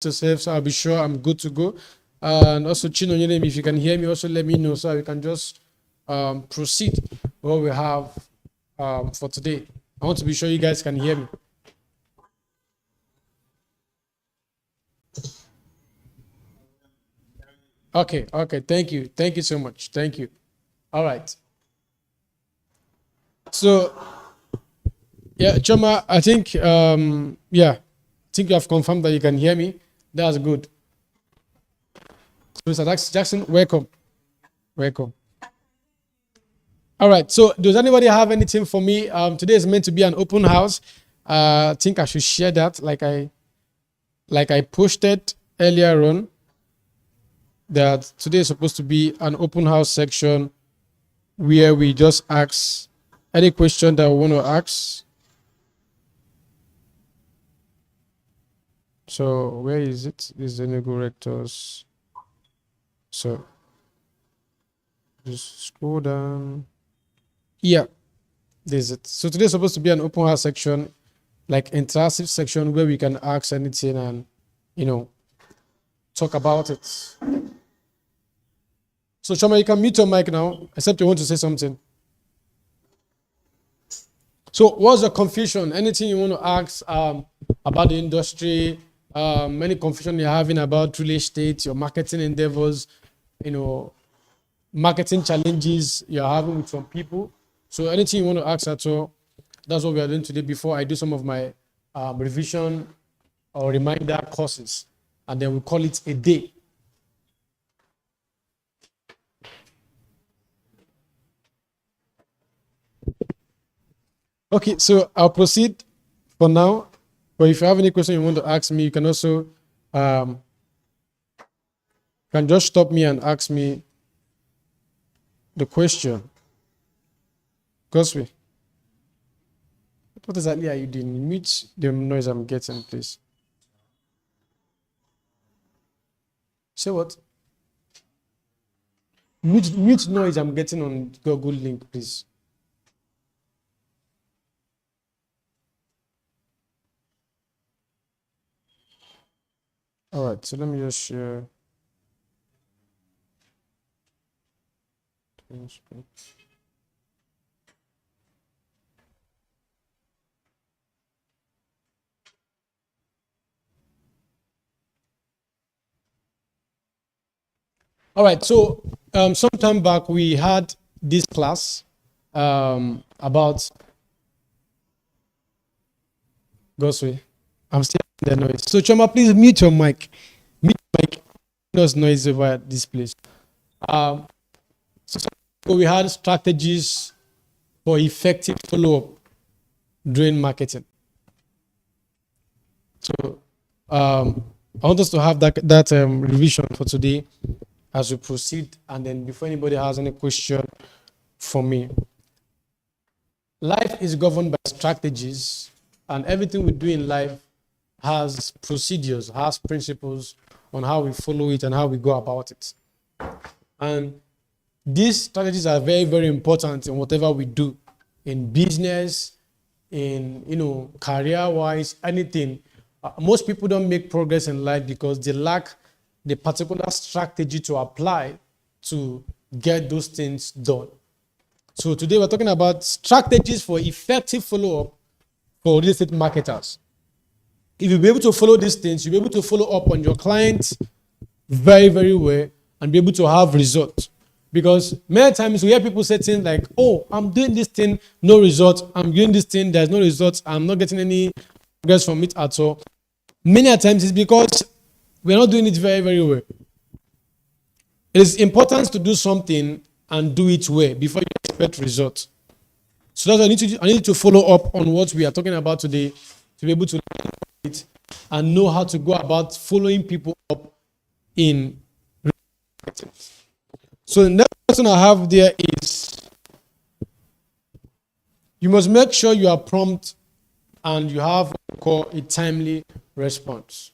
yourself, so I'll be sure I'm good to go. And also, Chino, if you can hear me, also let me know so we can just proceed with what we have for today. I want to be sure you guys can hear me. Okay, thank you. Thank you so much. Thank you. All right. So, yeah, Choma, I think, I think you have confirmed that you can hear me. That's good. So, Mr. Jackson, welcome. Welcome. All right. So, does anybody have anything for me? Today is meant to be an open house. I think I should share that, like I posted earlier on, that today is supposed to be an open house section where we just ask any question that we want to ask. So where is it? Is the Nego Rectors? So just scroll down. Yeah, this is it. So today is supposed to be an open house section, like interactive section where we can ask anything and talk about it. So Choma, you can mute your mic now, except you want to say something. So what's the confusion? Anything you want to ask about the industry? Any confusion you're having about real estate, your marketing endeavors, marketing challenges you're having with some people. So anything you want to ask at all, that's what we are doing today before I do some of my revision or reminder courses. And then we call it a day. Okay, so I'll proceed for now. But if you have any question you want to ask me, you can also can just stop me and ask me the question. Goswe, what exactly are you doing? Mute the noise I'm getting, please. Say what? Mute noise I'm getting on Google link, please. All right, so let me just share. All right, so some time back we had this class about Gosway. I'm still in the noise. So Choma, please mute your mic. Mute your mic. There's noise over this place. So we had strategies for effective follow-up during marketing. So I want us to have that revision for today as we proceed, and then before anybody has any question for me. Life is governed by strategies, and everything we do in life has procedures, has principles on how we follow it and how we go about it. And these strategies are very, very important in whatever we do, in business, in career-wise, anything. Most people don't make progress in life because they lack the particular strategy to apply to get those things done. So today we're talking about strategies for effective follow-up for real estate marketers. If you'll be able to follow these things, you'll be able to follow up on your clients very, very well and be able to have results. Because many times we hear people say things like, oh, I'm doing this thing, no results. I'm doing this thing, there's no results. I'm not getting any progress from it at all. Many times it's because we're not doing it very, very well. It is important to do something and do it well before you expect results. So that's why I need to follow up on what we are talking about today to be able to learn it and know how to go about following people up in marketing. So the next question I have there is, you must make sure you are prompt and you have what we call a timely response.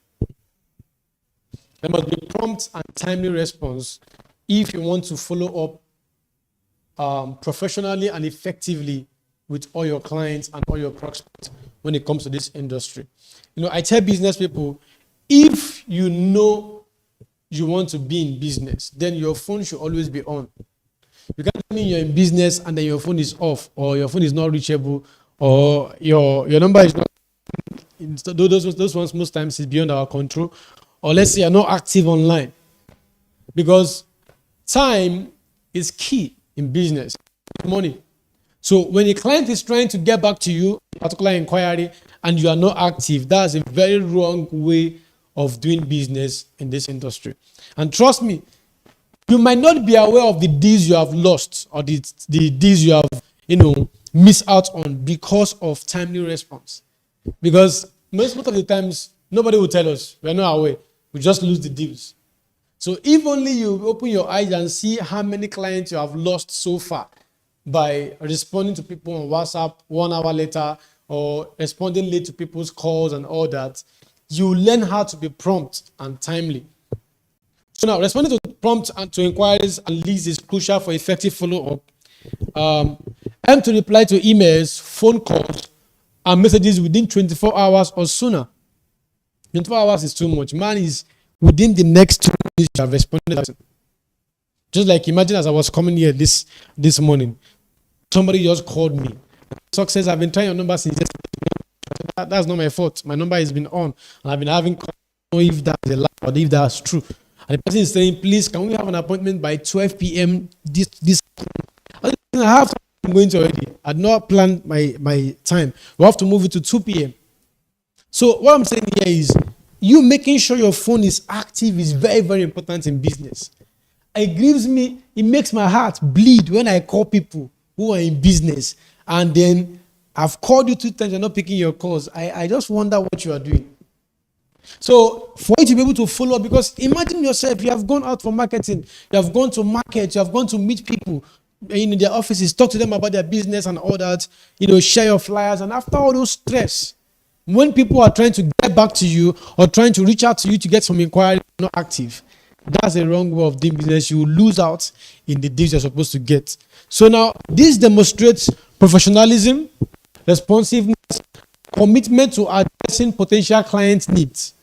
There must be prompt and timely response if you want to follow up professionally and effectively with all your clients and all your prospects when it comes to this industry. I tell business people, if you know you want to be in business, then your phone should always be on. You can't tell me you're in business and then your phone is off, or your phone is not reachable, or your number is not. Those ones most times is beyond our control. Or let's say you're not active online, because time is key in business. Money. So when a client is trying to get back to you, particular inquiry, and you are not active, that's a very wrong way of doing business in this industry. And trust me, you might not be aware of the deals you have lost, or the deals you have, missed out on because of timely response. Because most of the times, nobody will tell us. We're not aware. We just lose the deals. So if only you open your eyes and see how many clients you have lost so far by responding to people on WhatsApp 1 hour later, or responding late to people's calls and all that, you learn how to be prompt and timely. So now, responding to prompts and to inquiries and leads is crucial for effective follow-up. And to reply to emails, phone calls, and messages within 24 hours or sooner. 24 hours is too much. Man, is within the next 2 minutes you have responded. Just like imagine as I was coming here this morning, somebody just called me. Success, I've been trying your number since yesterday. That's not my fault. My number has been on, and I've been having calls. I don't know if that's a lie or if that's true. And the person is saying, please, can we have an appointment by 12 p.m. this I have time. I'm going to already. I had not planned my time. We have to move it to 2 p.m. So what I'm saying here is, you making sure your phone is active is very, very important in business. It grieves me, it makes my heart bleed when I call people who are in business, and then I've called you 2 times, you're not picking your calls. I just wonder what you are doing. So for you to be able to follow up, because imagine yourself, you have gone out for marketing, you have gone to market, you have gone to meet people in their offices, talk to them about their business and all that, share your flyers, and after all those stress, when people are trying to get back to you or trying to reach out to you to get some inquiry, not active, that's a wrong way of doing business. You will lose out in the deals you're supposed to get. So now, this demonstrates professionalism, responsiveness, commitment to addressing potential client needs.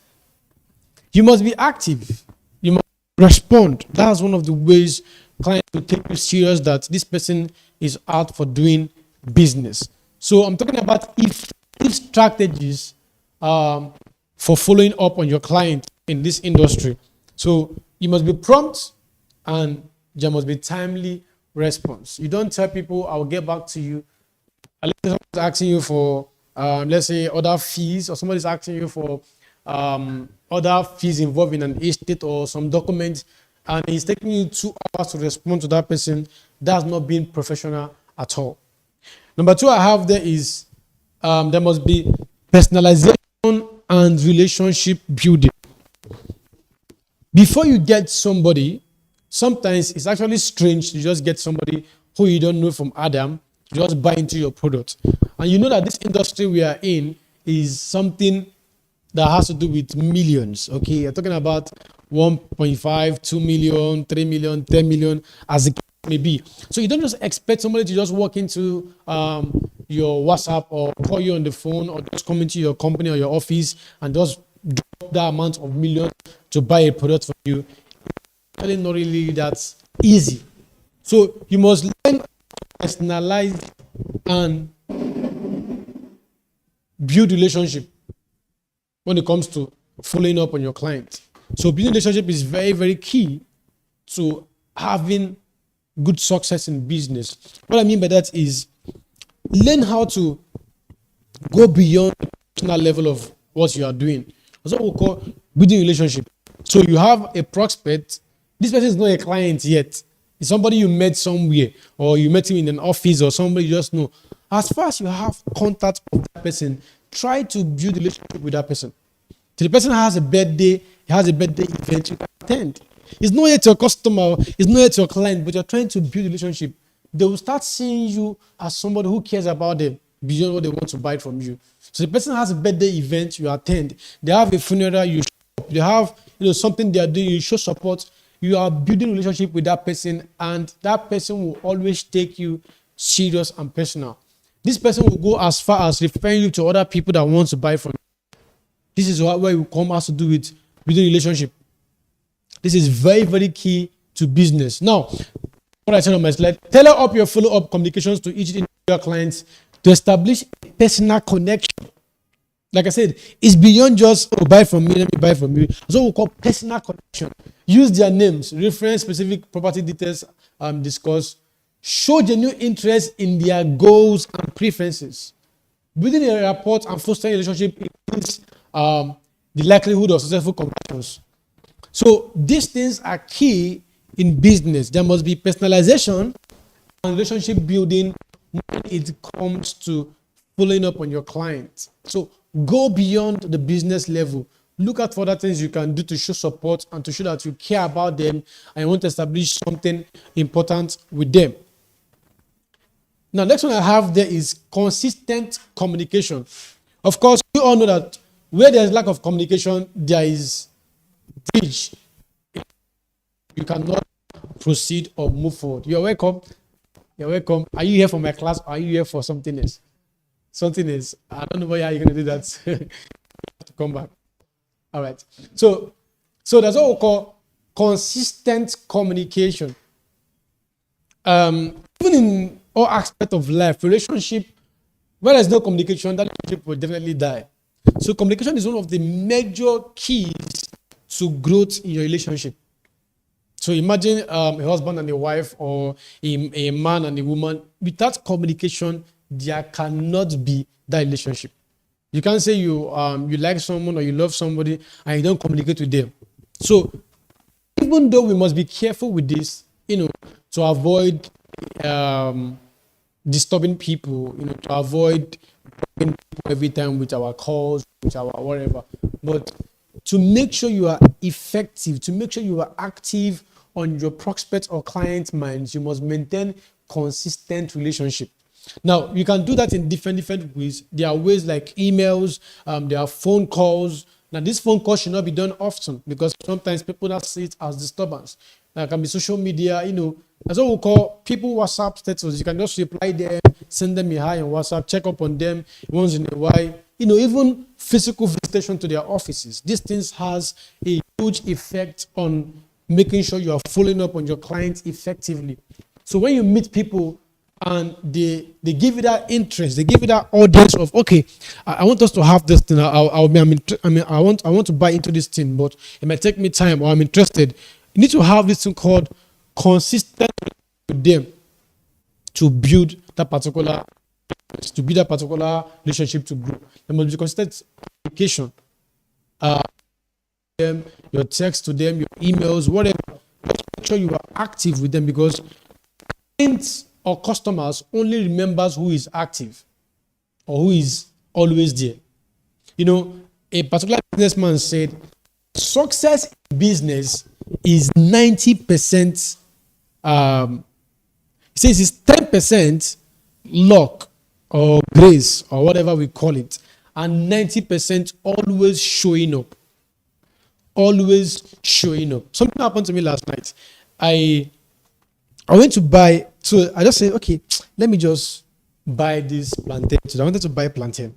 You must be active. You must respond. That's one of the ways clients will take you serious, that this person is out for doing business. So I'm talking about effective strategies for following up on your client in this industry. So you must be prompt, and there must be timely response. You don't tell people, I'll get back to you. Unless someone's asking you for, let's say, other fees, or somebody's asking you for other fees involving an estate or some documents, and it's taking you 2 hours to respond to that person. That's not being professional at all. Number 2 I have there is, there must be personalization and relationship building. Before you get somebody, sometimes it's actually strange to just get somebody who you don't know from Adam, just buy into your product. And you know that this industry we are in is something that has to do with millions, okay? You're talking about 1.5, 2 million, 3 million, 10 million, as it may be. So you don't just expect somebody to just walk into your WhatsApp or call you on the phone, or just come into your company or your office and just drop that amount of millions to buy a product from you. It's really not really that easy. So you must learn to personalize and build relationship when it comes to following up on your client. So building relationship is very, very key to having good success in business. What I mean by that is, learn how to go beyond the personal level of what you are doing. That's what we call building relationship. So you have a prospect. This person is not a client yet. It's somebody you met somewhere, or you met him in an office, or somebody you just know. As far as you have contact with that person, try to build a relationship with that person. So the person has a birthday, he has a birthday event, you can attend. It's not yet your customer, it's not yet your client, but you're trying to build a relationship. They will start seeing you as somebody who cares about them beyond what they want to buy from you. So the person has a birthday event, you attend. They have a funeral, you show up. They have something they are doing, you show support. You are building a relationship with that person, and that person will always take you serious and personal. This person will go as far as referring you to other people that want to buy from you. This is where you come has to do with building relationship. This is very, very key to business. Now, what I said on my slide, tailor up your follow-up communications to each individual client to establish a personal connection. Like I said, it's beyond just, oh, buy from me, let me buy from you. It's what we call personal connection. Use their names, reference specific property details discussed. Show genuine interest in their goals and preferences. Building a rapport and fostering a relationship increases the likelihood of successful conversions. So these things are key in business. There must be personalization and relationship building when it comes to following up on your clients. So go beyond the business level. Look at further things you can do to show support and to show that you care about them and you want to establish something important with them. Now, next one I have there is consistent communication. Of course, you all know that where there is lack of communication, there is bridge. You cannot proceed or move forward. You're welcome. You're welcome. Are you here for my class or are you here for something else? Something else. I don't know why you're going to do that. To come back. All right. So that's what we call consistent communication. Even in all aspects of life, relationship, where there's no communication, that relationship will definitely die. So communication is one of the major keys to growth in your relationship. So imagine a husband and a wife, or a man and a woman. Without communication, there cannot be that relationship. You can't say you like someone or you love somebody and you don't communicate with them. So even though we must be careful with this, to avoid disturbing people, to avoid people every time with our calls, with our whatever. But to make sure you are effective, to make sure you are active on your prospect or client minds, you must maintain consistent relationship. Now, you can do that in different ways. There are ways like emails, there are phone calls. Now, this phone call should not be done often because sometimes people that see it as disturbance. There can be social media, That's what we call people WhatsApp status. You can just reply them, send them a hi on WhatsApp, check up on them once in a while. Even physical visitation to their offices. These things has a huge effect on making sure you are following up on your clients effectively. So when you meet people and they give you that interest, they give you that audience of, okay, I want us to have this thing. I want to buy into this thing, but it might take me time, or I'm interested. You need to have this thing called consistent with them to build that particular relationship to grow. There must be consistent communication. Your text to them, your emails, whatever. Make sure you are active with them, because clients or customers only remembers who is active or who is always there. A particular businessman said, success in business is 90%. He says it's 10% luck or grace or whatever we call it, and 90% always showing up. Always showing up. Something happened to me last night. I went to buy, so I just said, okay, let me just buy this plantain. So I wanted to buy plantain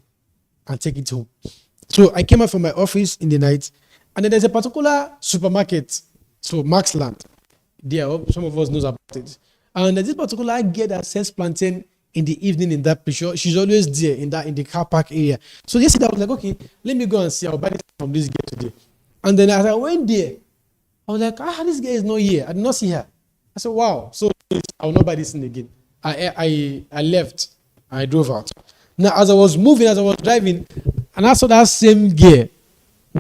and take it home. So I came out from my office in the night, and then there's a particular supermarket, so Maxland. There, some of us knows about it. And there's this particular girl that sells plantain in the evening in that picture. She's always there in the car park area. So yesterday I was like, okay, let me go and see. I'll buy this from this girl today. And then as I went there, I was like, this guy is not here. I did not see her. I said, wow. So I will not buy this thing again. I left. I drove out. Now, as I was moving, as I was driving, and I saw that same girl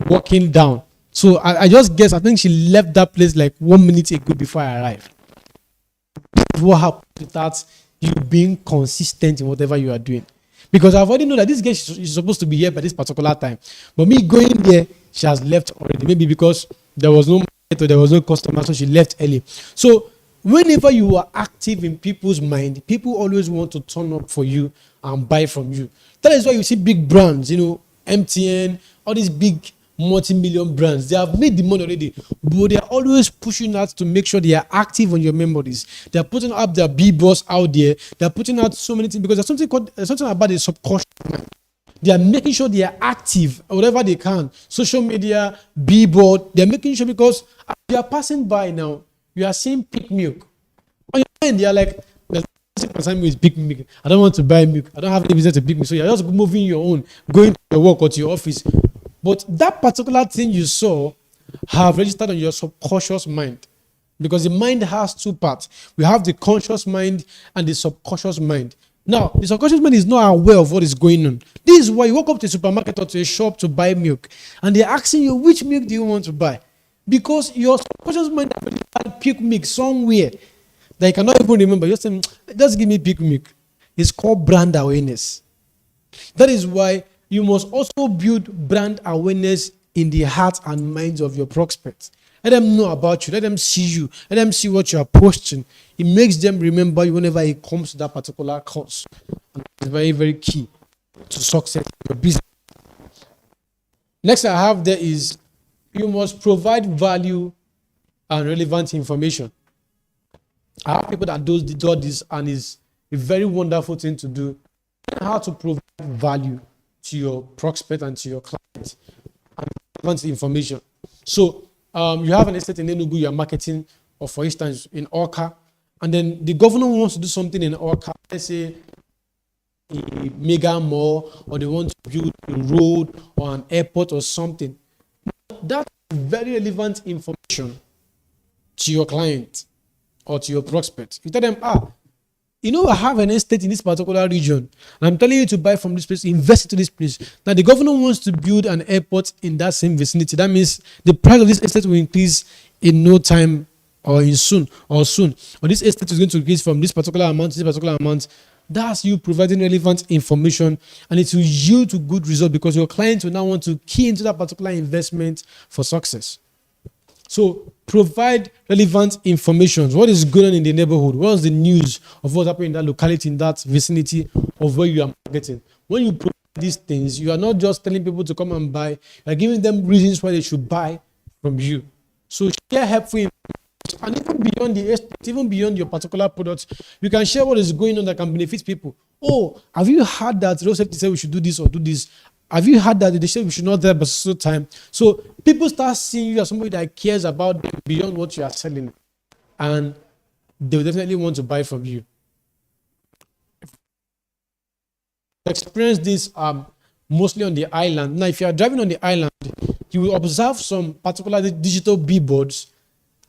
walking down. So I just guess, I think she left that place like 1 minute ago before I arrived. This is what happens without you being consistent in whatever you are doing. Because I've already know that this girl is supposed to be here by this particular time. But me going there, she has left already. Maybe because there was no market or there was no customer, so she left early. So whenever you are active in people's mind, people always want to turn up for you and buy from you. That is why you see big brands, MTN, all these big multi-million brands. They have made the money already, but they are always pushing out to make sure they are active on your memories. They are putting up their billboards out there. They are putting out so many things because there's something about the subconscious mind. They are making sure they are active whatever they can. Social media, billboard, they're making sure, because as you are passing by now, you are seeing Peak Milk. On your mind, they are like, there's nothing concern me with Peak Milk. I don't want to buy milk. I don't have any business to Peak Milk. So you're just moving your own, going to your work or to your office. But that particular thing you saw have registered on your subconscious mind. Because the mind has two parts. We have the conscious mind and the subconscious mind. Now, the subconscious mind is not aware of what is going on. This is why you walk up to a supermarket or to a shop to buy milk, and they're asking you, which milk do you want to buy? Because your subconscious mind had Peak Milk somewhere that you cannot even remember. Just say, just give me Peak Milk. It's called brand awareness. That is why you must also build brand awareness in the hearts and minds of your prospects. Let them know about you. Let them see you. Let them see what you are posting. It makes them remember you whenever it comes to that particular course. And it's very, very key to success in your business. Next I have there is, you must provide value and relevant information. I have people that do this, and it's a very wonderful thing to do. How to provide value to your prospect and to your clients and relevant information. So you have an estate in Enugu you are marketing, or for instance in Awka, and then the governor wants to do something in Awka, let's say a mega mall, or they want to build a road or an airport or something. That's very relevant information to your client or to your prospect. You tell them, I have an estate in this particular region, and I'm telling you to buy from this place, invest into this place. Now, the governor wants to build an airport in that same vicinity. That means the price of this estate will increase in no time, or soon. Or this estate is going to increase from this particular amount to this particular amount. That's you providing relevant information, and it will yield to good results, because your clients will now want to key into that particular investment for success. So provide relevant information. What is going on in the neighborhood? What is the news of what's happening in that locality, in that vicinity of where you are marketing? When you provide these things, you are not just telling people to come and buy, you are giving them reasons why they should buy from you. So share helpful information, and even beyond the estate, even beyond your particular products, you can share what is going on that can benefit people. Oh, have you heard that road safety said we should do this or do this? Have you heard that they say we should not there but so time? So people start seeing you as somebody that cares about them beyond what you are selling, and they will definitely want to buy from you. Experience this mostly on the island. Now, if you are driving on the island, you will observe some particular digital billboards.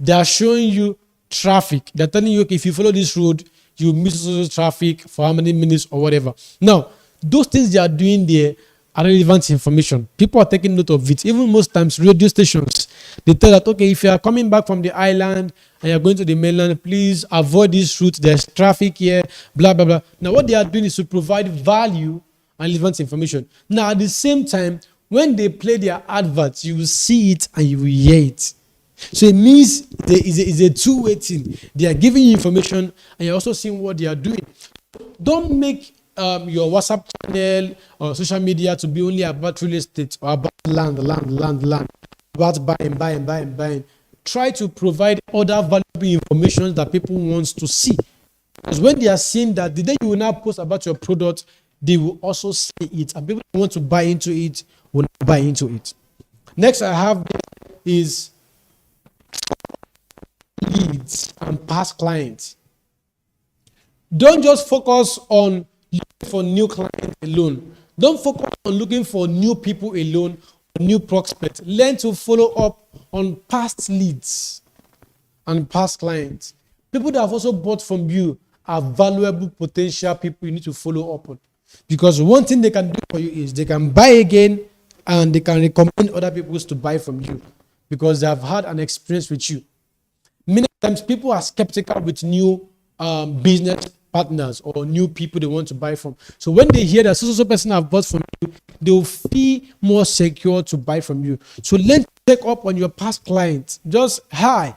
They are showing you traffic. They're telling you, okay, if you follow this road, you miss traffic for how many minutes or whatever. Now, those things they are doing there are relevant information. People are taking note of it. Even most times, radio stations, they tell that, okay, if you are coming back from the island and you're going to the mainland, please avoid this route. There's traffic here, blah, blah, blah. Now, what they are doing is to provide value and relevant information. Now, at the same time, when they play their adverts, you will see it and you will hear it. So it means there is a two-way thing. They are giving you information, and you're also seeing what they are doing. Don't make your WhatsApp channel or social media to be only about real estate or about land, about buying. Try to provide other valuable information that people want to see. Because when they are seeing that, the day you will now post about your product, they will also see it, and people who want to buy into it will buy into it. Next I have is leads and past clients. Don't just focus on looking for new clients alone. Don't focus on looking for new people alone, or new prospects. Learn to follow up on past leads and past clients. People that have also bought from you are valuable potential people you need to follow up on. Because one thing they can do for you is they can buy again, and they can recommend other people to buy from you because they have had an experience with you. Many times people are skeptical with new business partners or new people they want to buy from. So when they hear that so person have bought from you, they will feel more secure to buy from you. So learn to check up on your past clients. Just, hi,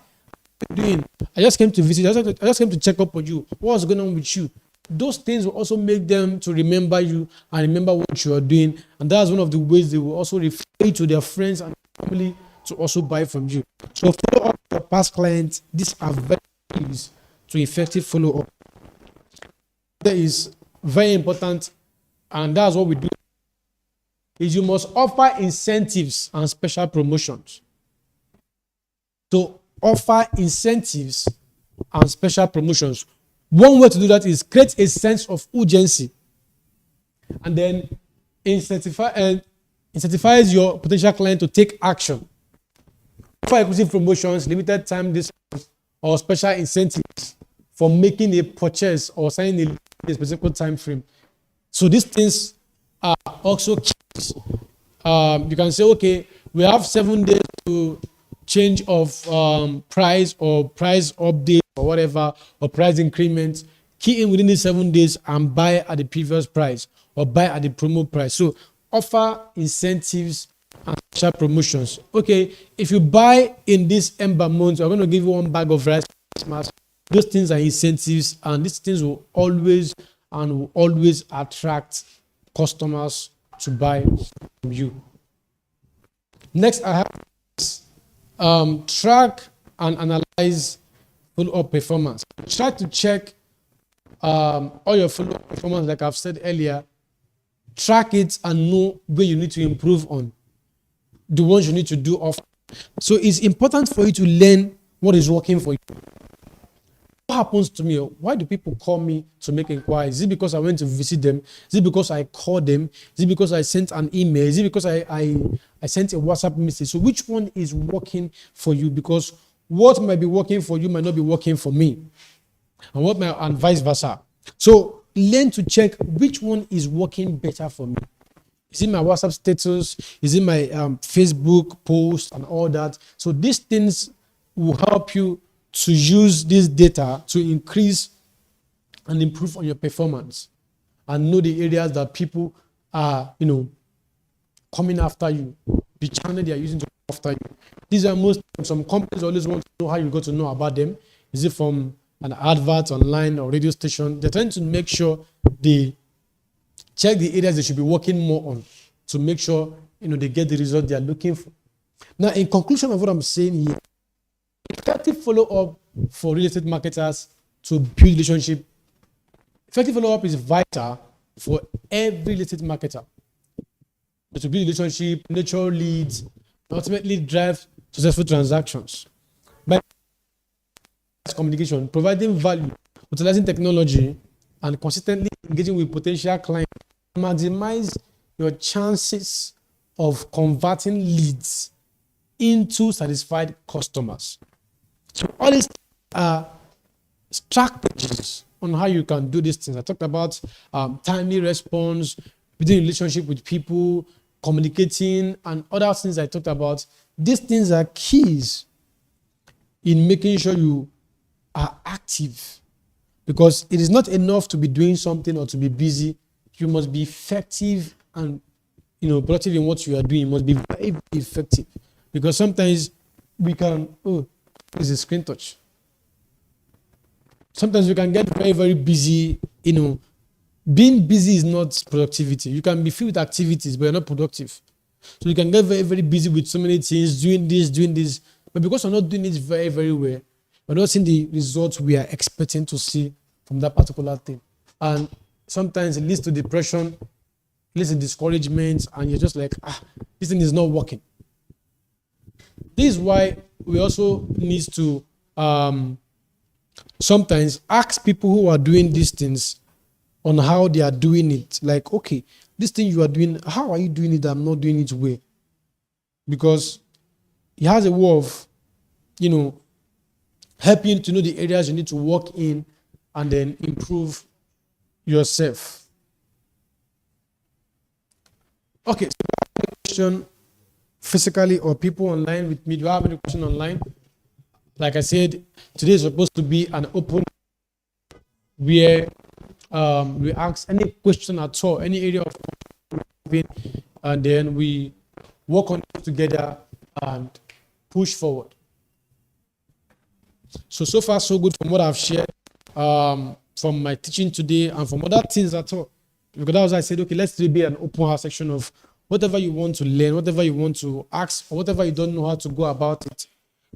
what are you doing? I just came to visit. I just came to check up on you. What's going on with you? Those things will also make them to remember you and remember what you are doing. And that's one of the ways they will also refer to their friends and family to also buy from you. So follow up your past clients. These are very keys to effective follow up. That is very important, and that's what we do is you must offer incentives and special promotions. To offer incentives and special promotions. One way to do that is create a sense of urgency, and then incentivize your potential client to take action. Offer exclusive promotions, limited time discounts, or special incentives for making a purchase or signing a specific time frame. So these things are also keys. You can say, okay, we have 7 days to change of price or price update or whatever, or price increment. Key in within the 7 days and buy at the previous price or buy at the promo price. So offer incentives and special promotions. Okay, if you buy in this Ember month, we're going to give you 1 bag of rice for Christmas. Those things are incentives, and these things will always attract customers to buy from you. Next, I have track and analyze follow-up performance. Try to check all your follow-up performance, like I've said earlier. Track it and know where you need to improve on, the ones you need to do off. So it's important for you to learn what is working for you. What happens to me? Why do people call me to make inquiries? Is it because I went to visit them? Is it because I called them? Is it because I sent an email? Is it because I sent a WhatsApp message? So which one is working for you? Because what might be working for you might not be working for me, and vice versa. So learn to check which one is working better for me. Is it my WhatsApp status? Is it my Facebook post and all that? So these things will help you to use this data to increase and improve on your performance, and know the areas that people are, coming after you, the channel they are using to come after you. These are some companies always want to know how you got to know about them. Is it from an advert online or radio station? They're trying to make sure they check the areas they should be working more on to make sure they get the result they are looking for. Now, in conclusion of what I'm saying here, effective follow-up for real estate marketers to build relationship. Effective follow-up is vital for every real estate marketer to build relationship, nurture leads, and ultimately drive successful transactions. By communication, providing value, utilizing technology, and consistently engaging with potential clients, maximize your chances of converting leads into satisfied customers. So all these are strategies on how you can do these things. I talked about timely response, building relationship with people, communicating, and other things I talked about. These things are keys in making sure you are active, because it is not enough to be doing something or to be busy. You must be effective and productive in what you are doing. You must be very, very effective, because sometimes we can it's a screen touch. Sometimes we can get very, very busy. Being busy is not productivity. You can be filled with activities, but you're not productive. So you can get very, very busy with so many things, doing this. But because we're not doing it very, very well, we're not seeing the results we are expecting to see from that particular thing. And sometimes it leads to depression, it leads to discouragement, and you're just like, this thing is not working. This is why we also need to sometimes ask people who are doing these things on how they are doing it. Like, okay, this thing you are doing, how are you doing it? I'm not doing it well. Because it has a way of, helping you to know the areas you need to work in and then improve yourself. Okay, so question physically or people online with me. Do you have any question online? Like I said, today is supposed to be an open where we ask any question at all, any area of it, and then we work on it together and push forward. So far so good from what I've shared, from my teaching today and from other things at all. Because that was I said, okay, let's be an open house section of whatever you want to learn, whatever you want to ask, or whatever you don't know how to go about it.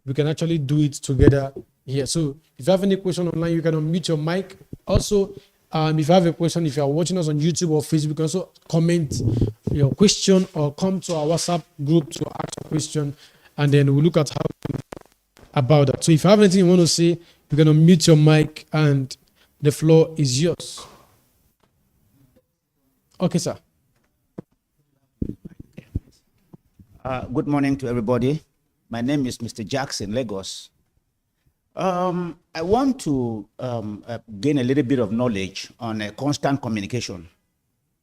We can actually do it together here. So if you have any question online, you can unmute your mic. Also, if you have a question, if you are watching us on YouTube or Facebook, you can also comment your question or come to our WhatsApp group to ask a question, and then we'll look at how about that. So if you have anything you want to say, you can unmute your mic and the floor is yours. Okay, sir. Good morning to everybody. My name is Mr. Jackson, Lagos. I want to gain a little bit of knowledge on constant communication.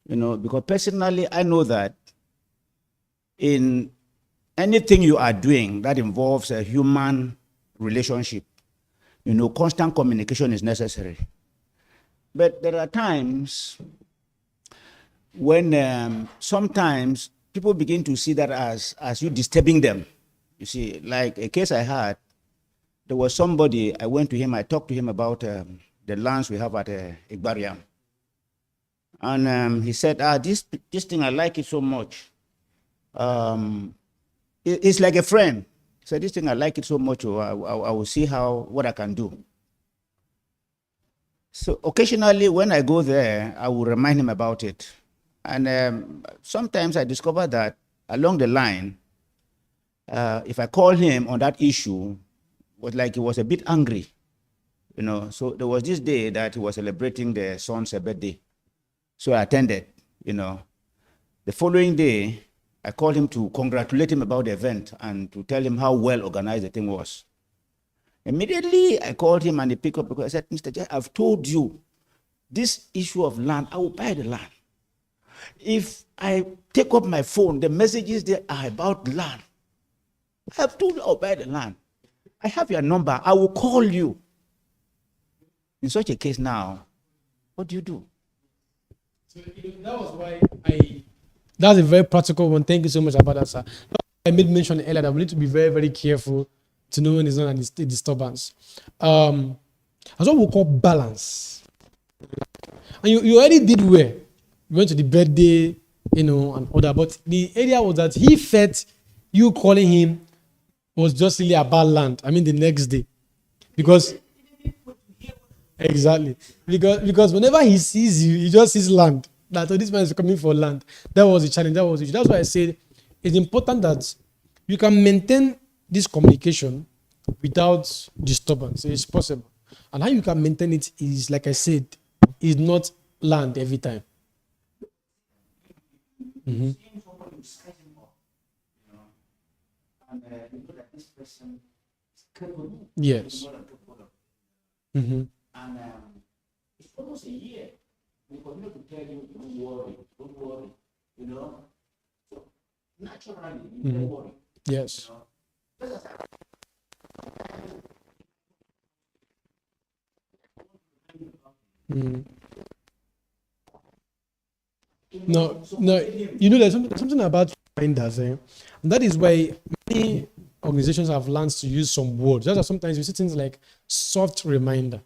Because personally, I know that in anything you are doing that involves a human relationship, constant communication is necessary. But there are times when sometimes people begin to see that as you disturbing them. You see, like a case I had, there was somebody, I went to him, I talked to him about the lands we have at Igbariam. And he said, this thing, I like it so much. It's like a friend. He said, this thing, I like it so much, I will see what I can do. So occasionally when I go there, I will remind him about it. And sometimes I discover that along the line, if I call him on that issue, was like he was a bit angry. So there was this day that he was celebrating the son's birthday. So I attended, The following day, I called him to congratulate him about the event and to tell him how well organized the thing was. Immediately, I called him and he picked up because I said, Mr. J, I've told you this issue of land, I will buy the land. If I take up my phone, the messages there are about land. I have told you I'll buy the land. I have your number. I will call you. In such a case now, what do you do? So that was why that's a very practical one. Thank you so much about that, sir. I made mention earlier that we need to be very, very careful to know when it's not a disturbance. That's what we call balance. And you already did well. You went to the birthday, and all that. But the area was that he felt you calling him was just really about land. I mean, the next day. Because exactly. Because whenever he sees you, he just sees land. That this man is coming for land. That was the challenge. That was the issue. That's why I said it's important that you can maintain this communication without disturbance. It's possible. And how you can maintain it is, like I said, is not land every time. Mm-hmm. Yes. Mm-hmm. And it's almost a year. We continue to tell you, don't worry. So naturally, you don't worry. Yes. Mm. No, there's something about reminders, and that is why many organizations have learned to use some words. That's why sometimes you see things like soft reminder.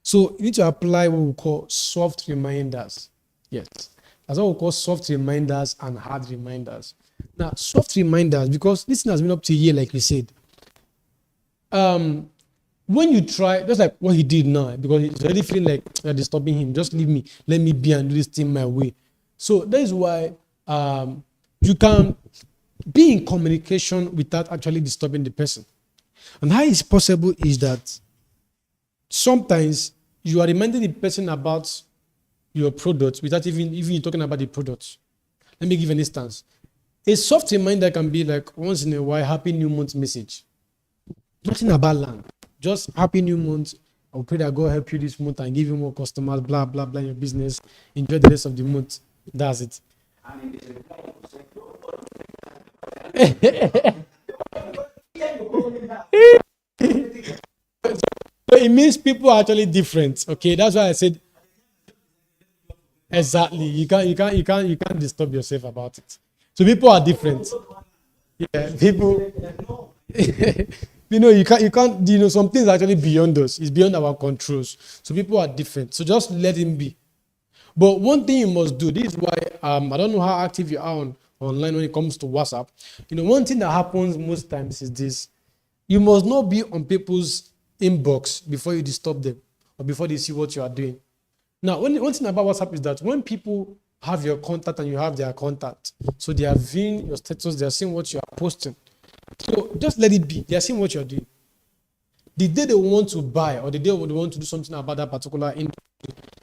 So you need to apply what we call soft reminders. Yes, that's what we call soft reminders and hard reminders. Now, soft reminders, because this thing has been up to a year, like we said. When you try, just like what he did now, because he's already feeling like you're disturbing him, just leave me, let me be and do this thing my way. So that is why you can be in communication without actually disturbing the person. And how it's possible is that sometimes you are reminding the person about your product without even talking about the product. Let me give an instance. A soft reminder can be like once in a while, Happy New Month message. Nothing about land. Just Happy New Month. I pray that God help you this month and give you more customers, blah, blah, blah, in your business. Enjoy the rest of the month. That's it. So it means people are actually different. Okay, that's why I said exactly. You can't disturb yourself about it. So people are different. Yeah, people. You can't. Some things are actually beyond us. It's beyond our controls. So people are different. So just let him be. But one thing you must do. This is why I don't know how active you are online when it comes to WhatsApp. One thing that happens most times is this: you must not be on people's inbox before you disturb them or before they see what you are doing. Now, one thing about WhatsApp is that when people have your contact and you have their contact. So they are viewing your status, they are seeing what you are posting. So just let it be. They are seeing what you're doing. The day they want to buy or the day they want to do something about that particular industry,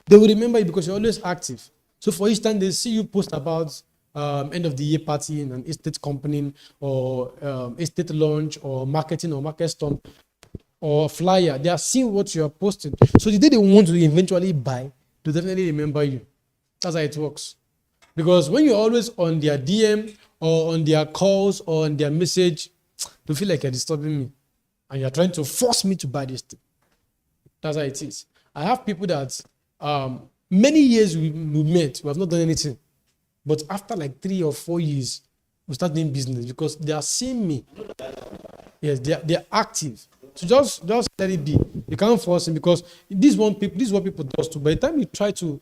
they will remember you because you're always active. So for instance, they see you post about end of the year party in an estate company or estate launch or marketing or market storm or flyer. They are seeing what you are posting. So the day they want to eventually buy, they definitely remember you. That's how it works. Because when you're always on their DM or on their calls or on their message, they feel like you're disturbing me and you're trying to force me to buy this thing. That's how it is. I have people that many years we met, we have not done anything. But after like 3 or 4 years, we start doing business because they are seeing me. Yes, they are active. So just let it be. You can't force him because this is what people does too. By the time you try to,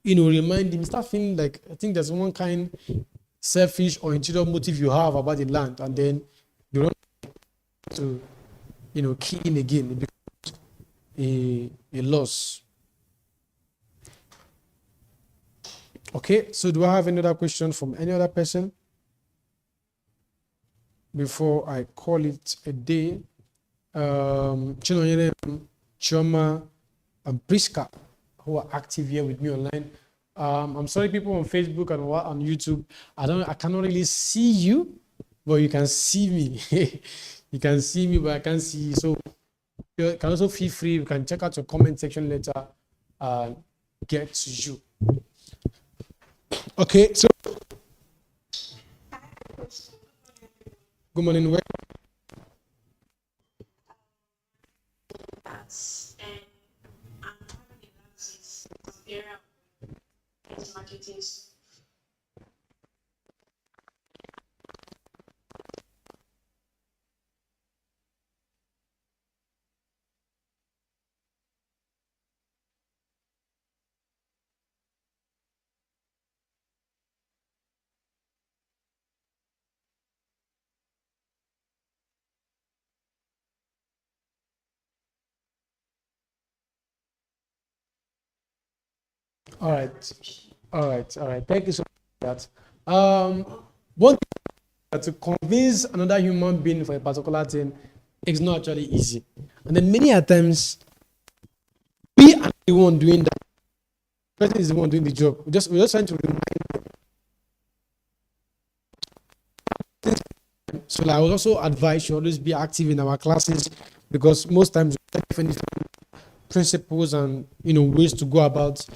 remind him, you start feeling like I think there's one kind selfish or interior motive you have about the land, and then you don't to, key in again. It becomes a loss. Okay, so do I have any other question from any other person before I call it a day? Chinonyere, Chioma, and Priska, who are active here with me online. I'm sorry, people on Facebook and on YouTube. I cannot really see you, but you can see me. You can see me, but I can't see you. So you can also feel free. You can check out your comment section later and get to you. Okay, so good morning. Where? And I'm having analysis of area of marketing. All right. Thank you so much for that. One thing to convince another human being for a particular thing is not actually easy, and then many a times we are the one doing that. The person is the one doing the job. We're just trying to remind them. So I would also advise you always be active in our classes because most times we have different principles and ways to go about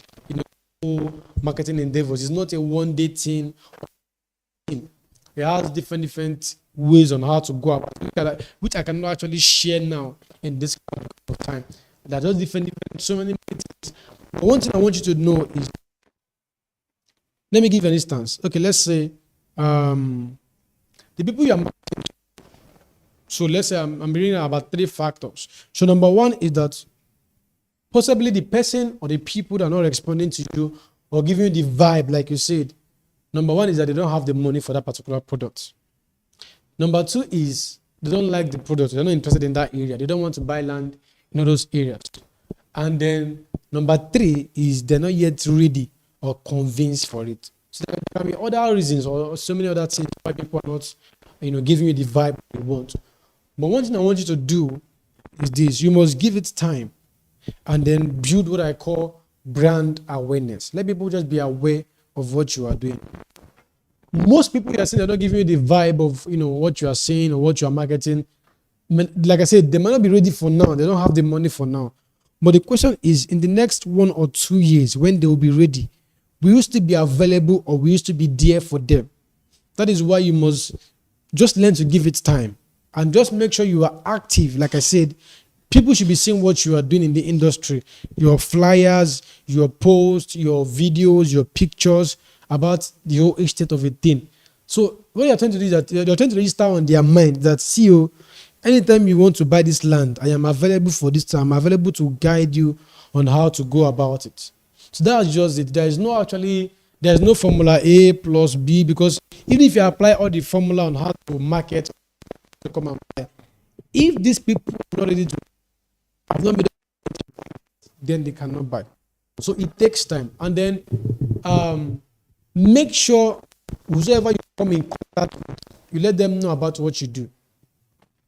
marketing endeavors. It's not a one-day thing. It has different ways on how to go about it, which I cannot actually share now in this kind of time. There are just different so many things. But one thing I want you to know is, let me give an instance. Okay, let's say the people you are marketing. So let's say I'm reading about 3 factors. So number 1 is that possibly the person or the people that are not responding to you or giving you the vibe, like you said. Number 1 is that they don't have the money for that particular product. Number 2 is they don't like the product. They're not interested in that area. They don't want to buy land in all those areas. And then number 3 is they're not yet ready or convinced for it. So there can be other reasons or so many other things why people are not, giving you the vibe you want. But one thing I want you to do is this: you must give it time, and then build what I call brand awareness. Let people just be aware of what you are doing. Most people you are saying they're not giving you the vibe of what you are saying or what you are marketing. Like I said, they might not be ready for now. They don't have the money for now. But the question is, in the next 1 or 2 years, when they will be ready, we used to be available or we used to be there for them. That is why you must just learn to give it time and just make sure you are active. Like I said, people should be seeing what you are doing in the industry, your flyers, your posts, your videos, your pictures about the whole state of a thing. So what you're trying to do is that you're trying to register on their mind that, CEO, anytime you want to buy this land, I am available for this time. I'm available to guide you on how to go about it. So that's just it. There's no formula A plus B, because even if you apply all the formula on how to market, to come and buy, if these people are not ready to have not made then they cannot buy. So it takes time. And then make sure whoever you come in contact with, you let them know about what you do.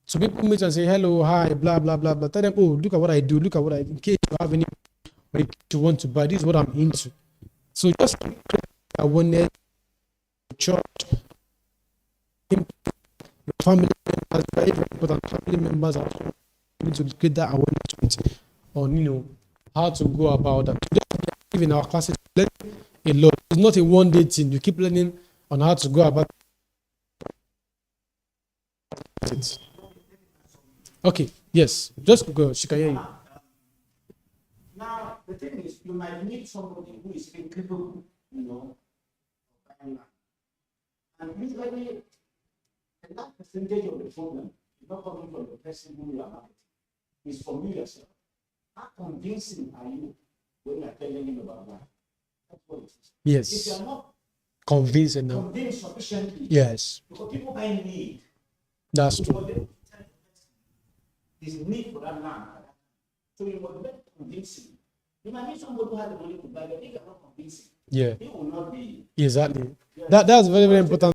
So people meet and say, hello, hi, blah, blah, blah, blah. Tell them, oh, look at what I do. Look at what I do. In case you have any, or in case you want to buy, this is what I'm into. So just create awareness, church, your family members, very, very important. Family members are need to create that awareness on, how to go about that. Even in our classes, learn a lot. It's not a one-day thing. You keep learning on how to go about it. Okay, yes, just go. She can hear you. Now, the thing is, you might meet somebody who is incapable, of buying land. And usually, a large percentage of the problem is not coming from the person who you are marketing. It's from you yourself. How convincing are you when you are telling him about that? That's what it is. Yes. If you are not Convince enough. convinced sufficiently, Yes, because people buy need, that's you true. must be able to tell the person there's need for that land. So you must be convincing. You might need somebody who has the money to buy, but if you are not convincing, Yeah, he will not be. exactly. That's very, very important.